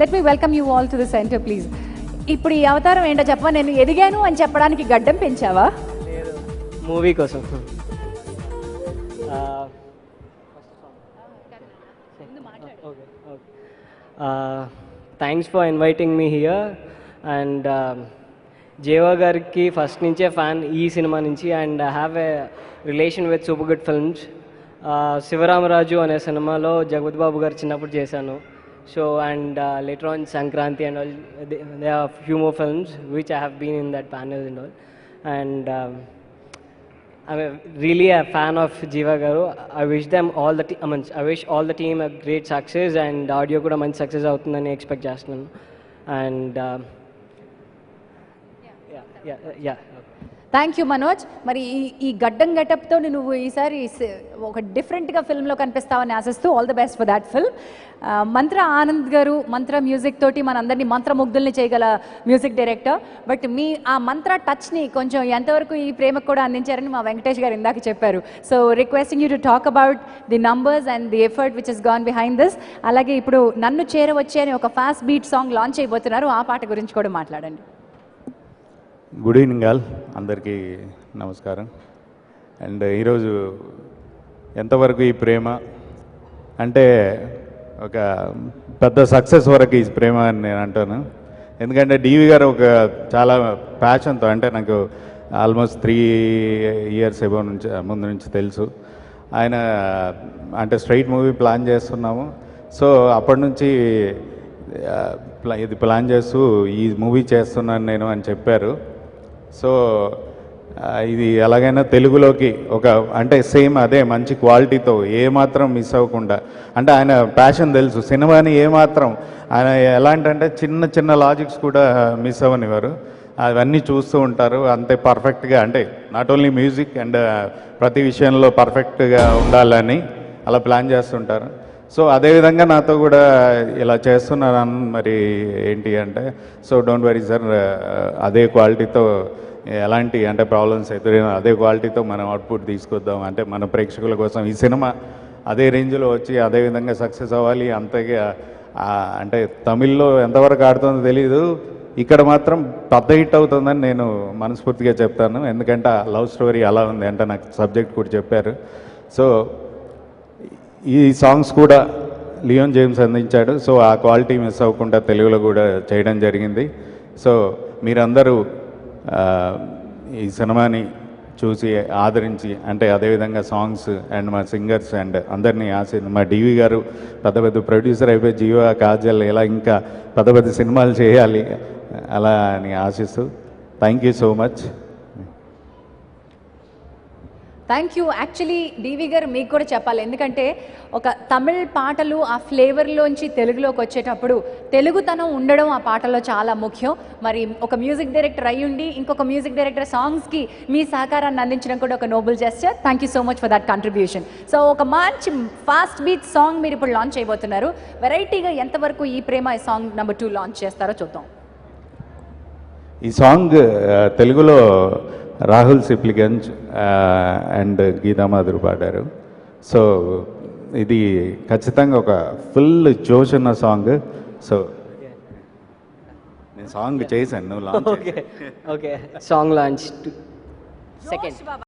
Let me welcome you all to the centre please. ఇప్పుడు ఈ అవతారం ఏంటో చెప్పవా? నేను ఎదిగాను అని చెప్పడానికి గడ్డం పెంచావా? లేదు, మూవీ కోసం. Thanks for inviting me here. And Jeeva గారికి ఫస్ట్ నుంచే ఫ్యాన్ ఈ సినిమా నుంచి. And I have a relation with Super Good Films. Shivaramaraju అనే సినిమాలో జగపతి బాబు గారు చిన్నప్పుడు చేశాను. So and later on Sankranti and all, there are few more films which I have been in that panel and all. And I'm really a fan of Jeeva Garu. I wish them all the I wish all the team a great success, and audio kuda manchi success avutundani expect chestunnanu. And yeah. Thank you Manoj. మరి ఈ గడ్డం గెటప్తో నువ్వు ఈసారి ఒక డిఫరెంట్గా ఫిల్మ్లో కనిపిస్తావని ఆశిస్తూ all the best for that film. మంత్ర ఆనంద్ గారు మంత్ర music తోటి మనందరినీ మంత్రముగ్ధుల్ని చేయగల మ్యూజిక్ డైరెక్టర్. బట్ మీ ఆ మంత్ర టచ్ని కొంచెం ఎంతవరకు ఈ ప్రేమకు కూడా అందించారని మా వెంకటేష్ గారు ఇందాక చెప్పారు. So requesting you to talk about the numbers and the effort which is gone behind this. అలాగే ఇప్పుడు నన్ను చేరవచ్చే అని ఒక ఫాస్ట్ బీట్ సాంగ్ లాంచ్ అయిపోతున్నారు, ఆ పాట గురించి కూడా మాట్లాడండి. గుడ్ ఈవినింగ్ ఆల్, అందరికీ నమస్కారం. అండ్ ఈరోజు ఎంతవరకు ఈ ప్రేమ అంటే ఒక పెద్ద సక్సెస్ వరకు ఈ ప్రేమ అని నేను అంటాను. ఎందుకంటే డివి గారు ఒక చాలా ప్యాషన్తో, అంటే నాకు ఆల్మోస్ట్ 3 years ముందు నుంచి తెలుసు. ఆయన అంటే స్ట్రైట్ మూవీ ప్లాన్ చేస్తున్నాము. సో అప్పటి నుంచి ఇది ప్లాన్ చేస్తూ ఈ మూవీ చేస్తున్నాను నేను అని చెప్పారు. సో ఇది ఎలాగైనా తెలుగులోకి ఒక అంటే సేమ్ అదే మంచి క్వాలిటీతో ఏమాత్రం మిస్ అవ్వకుండా, అంటే ఆయన ప్యాషన్ తెలుసు సినిమాని ఏమాత్రం ఆయన ఎలాంటంటే చిన్న చిన్న లాజిక్స్ కూడా మిస్ అవ్వనివారు. అవన్నీ చూస్తూ ఉంటారు అంతే పర్ఫెక్ట్గా, అంటే నాట్ ఓన్లీ మ్యూజిక్ అండ్ ప్రతి విషయంలో పర్ఫెక్ట్గా ఉండాలని అలా ప్లాన్ చేస్తుంటారు. సో అదేవిధంగా నాతో కూడా ఇలా చేస్తున్నాను. మరి ఏంటి అంటే, సో డోంట్ వరీ సార్, అదే క్వాలిటీతో ఎలాంటి అంటే ప్రాబ్లమ్స్ ఎదురైనా అదే క్వాలిటీతో మనం అవుట్పుట్ తీసుకొద్దాం. అంటే మన ప్రేక్షకుల కోసం ఈ సినిమా అదే రేంజ్లో వచ్చి అదే విధంగా సక్సెస్ అవ్వాలి. అంతగా అంటే తమిళ్లో ఎంతవరకు ఆడుతుందో తెలీదు, ఇక్కడ మాత్రం పెద్ద హిట్ అవుతుందని నేను మనస్ఫూర్తిగా చెప్తాను. ఎందుకంటే లవ్ స్టోరీ అలా ఉంది అంటే నాకు సబ్జెక్ట్ కూడా చెప్పారు. సో ఈ సాంగ్స్ కూడా లియోన్ జేమ్స్ అందించాడు. సో ఆ క్వాలిటీ మిస్ అవ్వకుండా తెలుగులో కూడా చేయడం జరిగింది. సో మీరందరూ ఈ సినిమాని చూసి ఆదరించి, అంటే అదేవిధంగా సాంగ్స్ అండ్ మా సింగర్స్ అండ్ అందరినీ మా డివి గారు పెద్ద పెద్ద ప్రొడ్యూసర్ అయిపోయి జీవా కాజల్ ఇలా ఇంకా పెద్ద పెద్ద సినిమాలు చేయాలి అలా అని ఆశిస్తూ thank you so much. Thank you. Actually DV గారు మీకు కూడా చెప్పాలి, ఎందుకంటే ఒక తమిళ్ పాటలు ఆ ఫ్లేవర్లోంచి తెలుగులోకి వచ్చేటప్పుడు తెలుగుతనం ఉండడం ఆ పాటలో చాలా ముఖ్యం. మరి ఒక మ్యూజిక్ డైరెక్టర్ అయ్యుండి ఇంకొక మ్యూజిక్ డైరెక్టర్ సాంగ్స్కి మీ సహకారాన్ని అందించడం కూడా ఒక noble gesture. Thank you so much for that contribution. So ఒక మంచి ఫాస్ట్ బీట్ సాంగ్ మీరు ఇప్పుడు లాంచ్ చేయబోతున్నారు. వెరైటీగా ఎంతవరకు ఈ ప్రేమ ఈ సాంగ్ నెంబర్ 2 లాంచ్ చేస్తారో చూద్దాం. ఈ సాంగ్ తెలుగులో రాహుల్ సిప్లిగంజ్ అండ్ గీతా మాధురి పాడారు. సో ఇది ఖచ్చితంగా ఒక ఫుల్ జోష్ ఉన్న సాంగ్. సో నేను సాంగ్ చేశాను, నువ్వు launch okay song launch 2 seconds.